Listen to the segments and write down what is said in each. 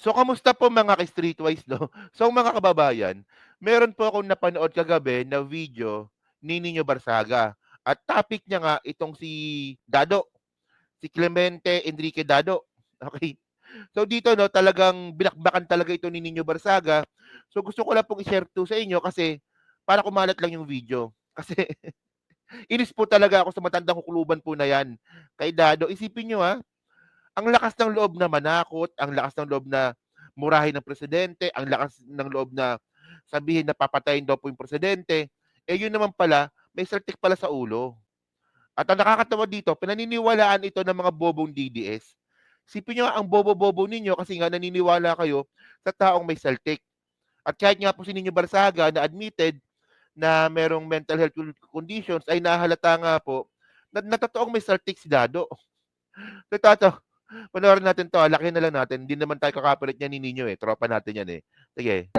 So, kamusta po mga ka-Streetwise 'no? So, mga kababayan, meron po akong napanood kagabi na video ni Nino Barsaga at topic niya nga itong si Dado, si Clemente Enrique Dado, okey. So, dito 'no, talagang binakbakan talaga ito ni Nino Barsaga. So, gusto ko lang pong i-share 'to sa inyo kasi para kumalat lang yung video. Kasi inis po talaga ako sa matandang kukuluban po na 'yan, kay Dado. Isipin niyo, ang lakas ng loob na manakot, ang lakas ng loob na murahin ng presidente, ang lakas ng loob na sabihin na papatayin daw po yung presidente, eh yun naman pala, may saltik pala sa ulo. At ang nakakatawa dito, pinaniniwalaan ito ng mga bobong DDS. Sipin nyo ang bobo-bobo ninyo kasi nga naniniwala kayo sa taong may saltik. At kahit nga po si Nino Barsaga na admitted na merong mental health conditions ay nahalata nga po na totoong may saltik si Dado. So, panoorin natin 'to, laki na lang natin. Hindi naman tayo kakapalit niyan ni Nino, eh, tropa natin 'yan, eh. Sige.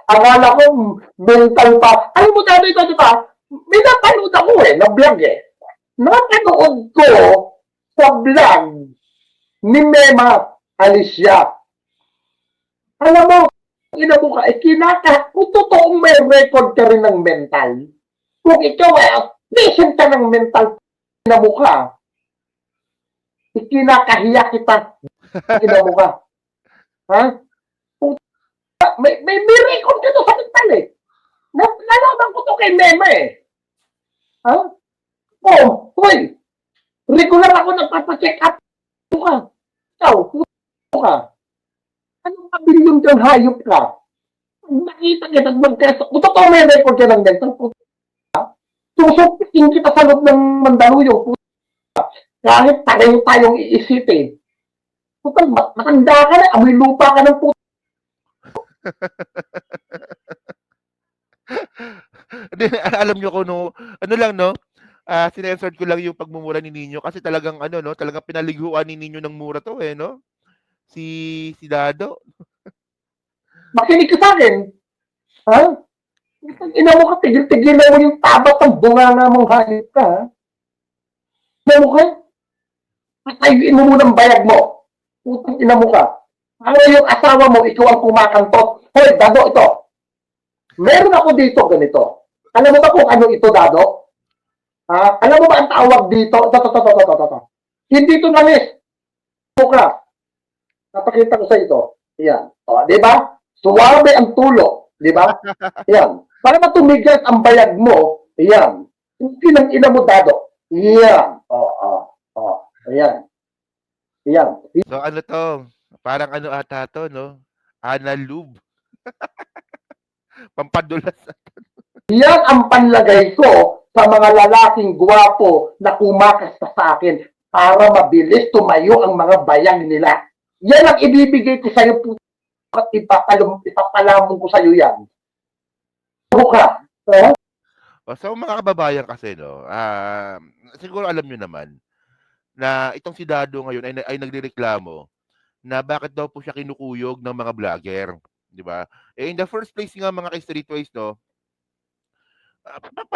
Akala ko mental pa. Alam mo dati ito, di ba? May napanood ako na vlog Napanood ko sa vlog ni Mema Alicia. Alam mo, ina mo ka, kung totoong may record ka rin ng mental, kung ikaw patient ka ng mental, ina mo ka, ikinakahiya kita, ina mo ka. Ha? Kung may record ka to sa mental Nalaman ko to kay Mema Ha? Oh, hoy, regular ako nagpapacheck up. Ka. Ikaw, puto ka. Anong kabilyon kang hayop ka? Nakita kita magkesa. Kung totoo may record ka ng mental, puto ka. Susupitin kita sa loob ng Mandaluyong, puto ka. Kahit pareho tayong iisipin. Puto, matanda ka na, amoy lupa ka ng puto. Alam niyo kung ano lang 'no, sinensor ko lang yung pagmumura ni Nino kasi talagang ano 'no, talagang pinaliguan ni Nino ng mura 'to, eh, 'no? Si Dado. Makinig ka sa akin. Ha? Ina mo ka, tigil-tigilan mo yung tabat ng bunganga mong hayop ka. Ha? Ina mo ka, patayuin mo muna ang bayag mo. Putang ina mo ka. Ano yung asawa mo, ikaw ang kumakantot. Hoy, Dado, ito. Meron ako dito ganito. Alam mo ba kung ano ito, Dado? Alam mo ba ang tawag dito? Ito. Hindi ito nalis. Ito ka. Napakita ko sa ito. Yan. O, di ba? Suwabe ang tulo. Di ba? Yan. Para matumigas ang bayag mo, yan. Hindi ng ina mo, Dado. Yan. Ayan. Yan. So, ano 'to, parang ano ata 'to 'no, Analube, pampadulas. Yan ang panlagay ko sa mga lalaking gwapo na kumakasta sa akin para mabilis tumayo ang mga bayang nila. Yan ang ibibigay ko sa'yo po at ipapalamon ko sa'yo yan. Buka. So, mga kababayan kasi 'no, siguro alam niyo naman na itong si Dado ngayon ay nagrereklamo na bakit daw po siya kinukuyog ng mga vlogger, 'di ba? Eh, in the first place nga mga ka-Streetwise 'no,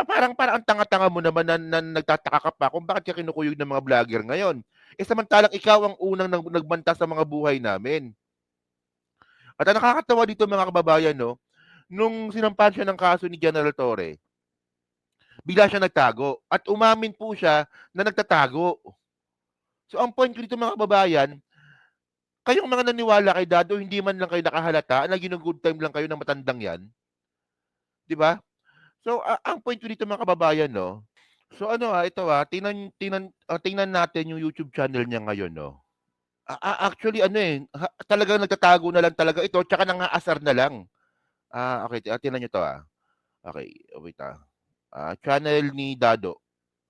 parang ang tanga-tanga mo naman na nagtataka ka pa kung bakit ka kinukuyog ng mga vlogger ngayon. Eh, samantalang ikaw ang unang nagbanta sa mga buhay namin. At ang nakakatawa dito mga kababayan 'no, nung sinampahan siya ng kaso ni General Torre, bigla siya nagtago at umamin po siya na nagtatago. So ang point ko dito mga kababayan, kayong mga naniwala kay Dado hindi man lang kayo nakahalata na gino-good time lang kayo ng matandang 'yan, 'di ba? So, ang point ko dito mga kababayan 'no, so ano, ito, tingnan natin yung YouTube channel niya ngayon 'no. Actually ano, eh, talagang nagtatago na lang talaga ito tsaka nangaasar na lang. Okey, tingnan niyo 'to, Okey, wait, channel ni Dado.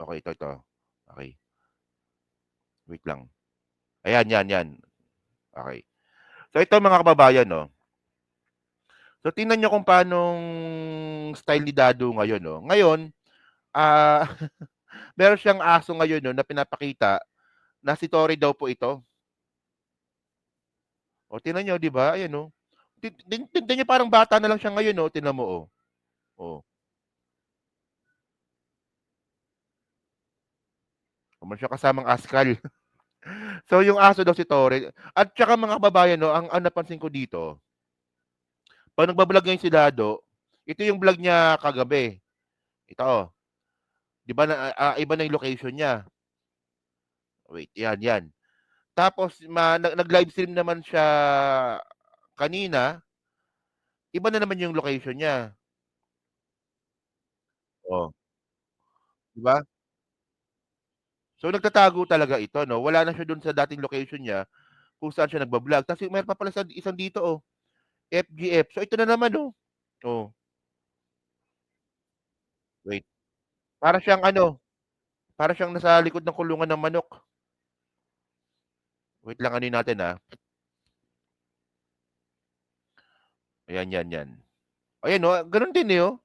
Okey, ito. Okey, wait lang. Ayan, 'yan. Okey. So ito mga kababayan 'no, so tingnan niyo kung paanong style ni Dado ngayon 'no. Ngayon, ah, meron siyang aso ngayon 'no na pinapakita na si Tory daw po ito. O tingnan niyo 'di ba, ayan 'no. Tignan niyo parang bata na lang siya ngayon 'no, tingnan mo, oh. Oh, meron siyang kasamang askal. So, yung aso daw si Torre at tsaka mga kababayan 'no, ang napansin ko dito, 'pag nagba-vlog ngayon si Dado, ito yung vlog niya kagabi. Ito, 'di ba iba na yung location niya. Wait, 'yan. Tapos nag-live stream naman siya kanina, iba na naman yung location niya. Oh, 'di ba? So, nagtatago talaga ito 'no, wala na siya dun sa dating location niya kung saan siya nagba-vlog. Ta's meron pa pala isang dito, oh, FGF. So, ito na naman, oh. Oh, wait. Para siyang ano, para siyang nasa likod ng kulungan ng manok. Wait lang anuhin natin, Ayan, 'yan. Ayan, oh, gano'n din, eh, oh.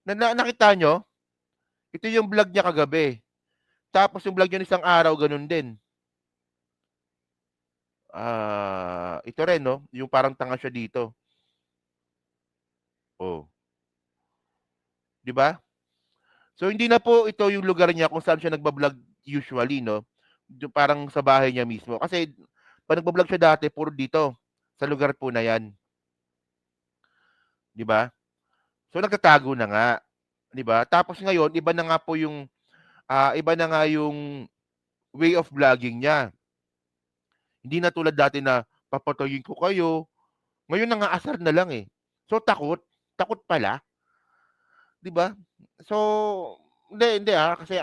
Nakita niyo? Ito yung vlog niya kagabi. Tapos yung vlog niya isang araw gano'n din. Ito rin 'no, yung parang tanga siya dito. Oh, 'di ba? So hindi na po ito yung lugar niya kung saan siya nagba-vlog usually 'no, yung parang sa bahay niya mismo. Kasi 'pag nagba-vlog siya dati puro dito, sa lugar po na 'yan, 'di ba? So nagtatago na nga, 'di ba? Tapos ngayon iba na nga po yung, iba na nga yung way of vlogging niya. Hindi na tulad dati na papatayin ko kayo, ngayon nangaasar na lang, eh. So takot pala, 'di ba? So hindi, kasi,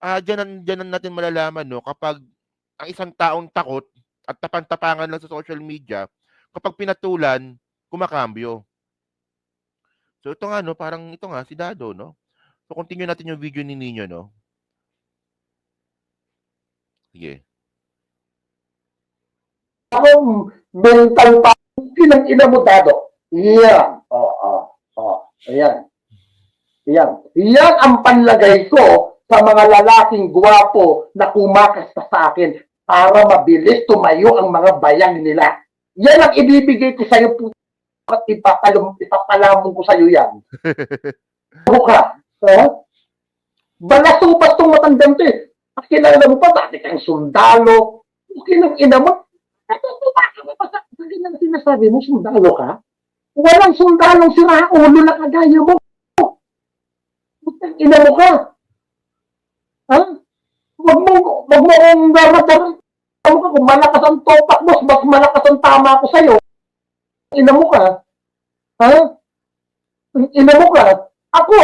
diyan natin malalaman 'no kapag ang isang taong takot at tapang-tapangan lang sa social media, kapag pinatulan, kumakambyo. So ito nga 'no, parang ito nga si Dado 'no. So continue natin yung video ni Nino 'no. Sige. Akong mental pa, kinang-ina mo, Dado. Yan. Ayan. Yan ang panlagay ko sa mga lalaking gwapo na kumakasta sa akin para mabilis tumayo ang mga bayang nila. Yan ang ibibigay ko sa'yo po at ipapalamon ko sa'yo yan. Ano ka? Ha? Balasupas tong matandang to eh. Kilala mo pa, dati kang sundalo. Kinang-ina mo. Bakit na sinasabi mo, sundalo ka? Walang sundalong sira ulo na kagaya mo. Putang ina mo ka. Ha? Wag mo kong daradaran. Ano ka, kung malakas ang topak mo, mas malakas ang tama ko sa'yo. Ina mo ka. Ha? Ina mo ka. Ako,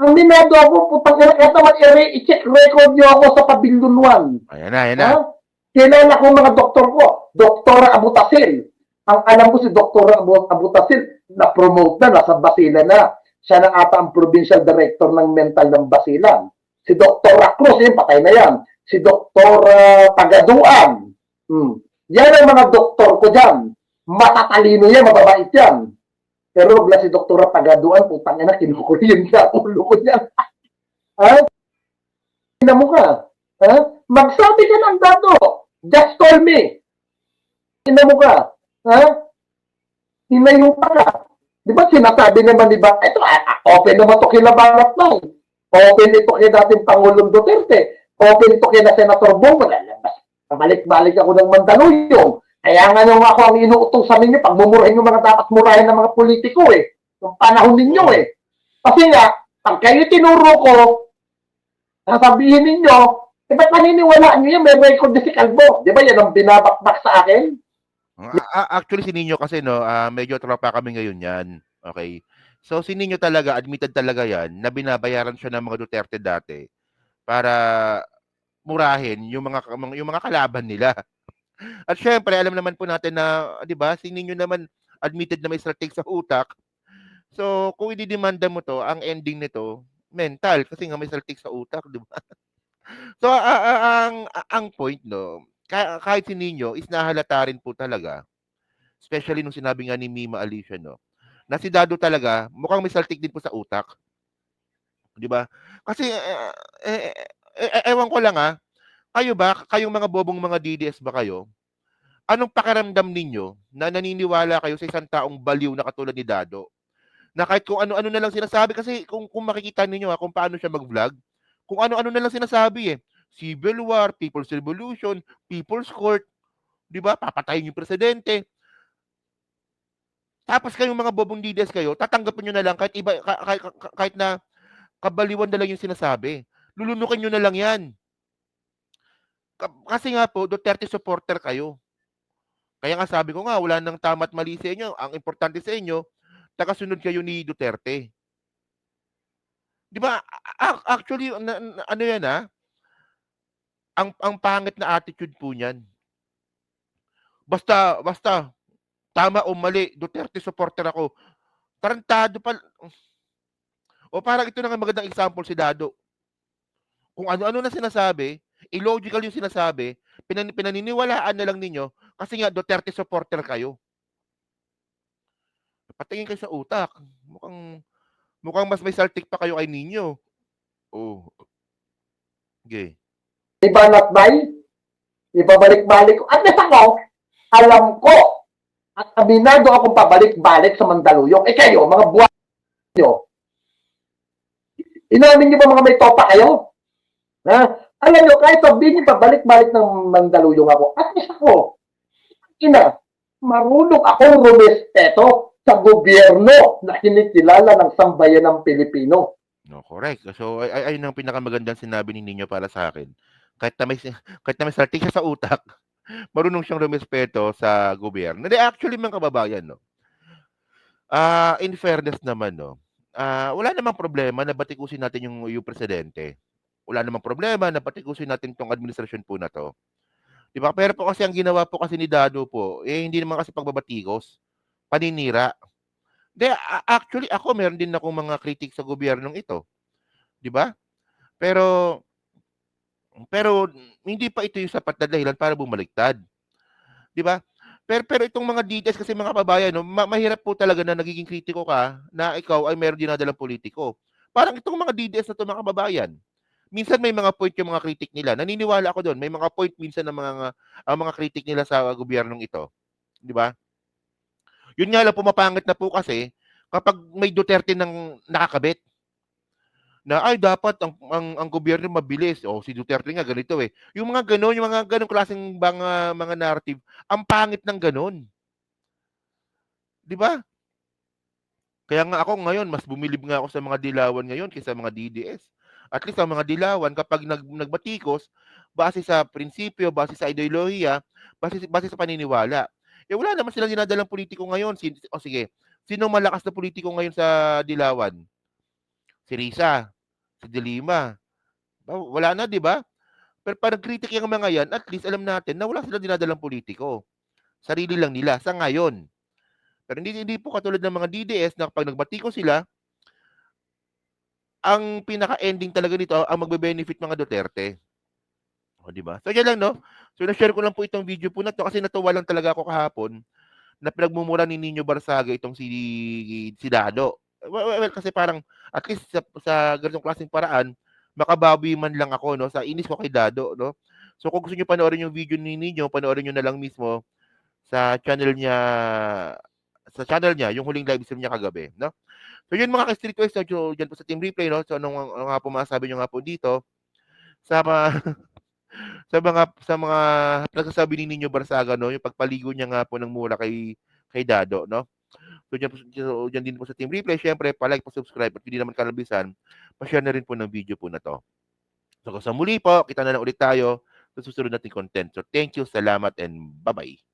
ang minado ako, putang ina, eto man, i-check record niyo ako sa Pavilion 1. Ayan na. Ha? Kilala ko mga doktor ko. Doktora Abutasil. Ang alam ko si Doktora Abutasil, na-promote na, nasa Basilan na. Siya na ata ang provincial director ng mental ng Basilan. Si Doktora Cruz, yun, patay na yan. Si Doktora Pagaduan. Yan ang mga doktor ko dyan. Matatalino yan, mababait yan. Pero wala si Doktora Pagaduan, putang ina, kinukuliyan niya, ulo ko niya. Ha? Ina mo ka. Ha? Magsabi ka ng dato. Just call me. Ina mo ka. Ha? Hinayo pa ka. Di ba sinasabi naman, di ba? Ito, open naman ito kila Banat lang. Open ito kay dating Pangulong Duterte. Open ito kay na Senator Bongo. Balik-balik ako ng Mandaluyong. Kaya nga nung ako ang inuutong sa ninyo, pagmumurahin yung mga dapat murahin ng mga politiko eh. Yung panahon ninyo eh. Kasi nga, pag kayo tinuro ko, sasabihin ninyo, eh ba't maniniwalaan nyo yan? May record na si Calvo. Di ba yan ang binabakbak sa akin? Actually si Nino kasi 'no, medyo tropa kami ngayon niyan, okey. So si Nino talaga admitted talaga 'yan na binabayaran siya ng mga Duterte dati para murahin yung mga kalaban nila. At siyempre alam naman po natin na 'di ba, si Nino naman admitted na may strategic sa utak. So kung ididemanda mo 'to, ang ending nito mental kasi nga may strategic sa utak, 'di ba? So, ang point 'no, kahit si Nino is nahalata rin po talaga. Especially nung sinabi nga ni Mima Alicia 'no, na si Dado talaga mukhang may saltik din po sa utak, 'di ba? Kasi, ewan ko lang, kayo ba, kayong mga bobong mga DDS ba kayo, anong pakiramdam ninyo na naniniwala kayo sa isang taong baliw na katulad ni Dado? Na kahit kung ano-ano na lang sinasabi kasi kung makikita ninyo, kung paano siya mag-vlog, kung ano-ano na lang sinasabi, eh. civil war, people's revolution, people's court, 'di ba? Papatayin yung presidente. Tapos kayong mga bobong DDS kayo, tatanggapin niyo na lang kahit iba kahit na kabaliwan na lang yung sinasabi. Lulunukin niyo na lang 'yan. Kasi nga po Duterte supporter kayo. Kaya nga sabi ko nga wala nang tama at mali sa inyo. Ang importante sa inyo, tagasunod kayo ni Duterte. 'Di ba? Actually ano 'yan ang pangit na attitude po niyan. Basta tama o mali, Duterte supporter ako. Tarantado pa. O parang ito na nga magandang example si Dado. Kung ano-ano na sinasabi, illogical yung sinasabi, pinaniniwalaan na lang ninyo kasi nga Duterte supporter kayo. Patingin kayo sa utak. Mukhang mas may saltik pa kayo kay Nino. Oh. Okay. Diba not by? Ibabalik-balik ko. At least ako, alam ko, at aminado akong pabalik-balik sa Mandaluyong. Eh kayo, mga buwan nyo, inamin nyo ba mga may topa kayo? Ha? Alam nyo, kahit sabihin nyo pabalik-balik ng Mandaluyong ako, at least ako, marunong akong rumespeto sa gobyerno na kinikilala ng sambayan ng Pilipino. No, correct. So, ayun ang pinakamagandang sinabi ni Nino para sa akin. Kahit na may saltik siya sa utak, marunong siyang rumespeto sa gobyerno. Hindi, actually, mga kababayan, no? In fairness naman, no? Wala namang problema na batikusin natin yung presidente. Wala namang problema na batikusin natin tong administrasyon po na to. Di ba? Pero po kasi ang ginawa po kasi ni Dado po, hindi naman kasi pagbabatikos. Paninira. Hindi, actually, ako meron din akong mga kritik sa gobyernong ito. Di ba? Pero hindi pa ito yung sapat na dahilan para bumaliktad. Di ba? Pero itong mga DDS kasi mga kababayan, no, mahirap po talaga na nagiging kritiko ka na ikaw ay meron dinadalang politiko. Parang itong mga DDS na ito mga kababayan. Minsan may mga point yung mga kritik nila. Naniniwala ako doon. May mga point minsan ng mga kritik nila sa gobyernong ito. Di ba? Yun nga lang pumapangit na po kasi kapag may Duterte nang nakakabit na ay dapat ang gobyerno mabilis. O si Duterte nga ganito eh. Yung mga ganong klaseng mga narrative, ang pangit ng ganon. 'Di ba? Kaya nga ako ngayon mas bumilib nga ako sa mga dilawan ngayon kaysa mga DDS. At least ang mga dilawan kapag nagbatikos base sa prinsipyo, base sa ideolohiya, base sa paniniwala. Eh wala naman silang dinadalang politiko ngayon. Sige, sino malakas na politiko ngayon sa dilawan? Si Risa, si De Lima. Wala na, 'di ba? Pero pag nag-critic yung mga yan, at least alam natin na wala silang dinadalang politiko. Sarili lang nila sa ngayon. Pero hindi po katulad ng mga DDS na kapag nagbatiko sila, ang pinaka-ending talaga nito ang magbe-benefit mga Duterte. O, di ba? So, yan lang, no? So, na-share ko lang po itong video po na to kasi natuwa lang talaga ako kahapon na pinagmumura ni Nino Barsaga itong si Dado. Well, kasi parang at least sa ganitong klaseng paraan, makabawi man lang ako, no? Sa inis ko kay Dado, no? So, kung gusto niyo panoorin yung video ni Nino, panoorin niyo na lang mismo sa channel niya, yung huling live stream niya kagabi, no? So yun mga ka-street wise, so dyan po sa Team Replay, no? So ano nga po masasabi nyo nga po dito sa sa mga nagsasabi ni Nino Barsaga, no? Yung pagpaligo niya nga po ng mura kay Dado, no? So dyan din po sa Team Replay, syempre pa-like, pa-subscribe at hindi naman kalabisan, pa-share na rin po ng video po na to. So sa muli po, kita na lang ulit tayo sa susunod nating content. So thank you, salamat, and bye-bye.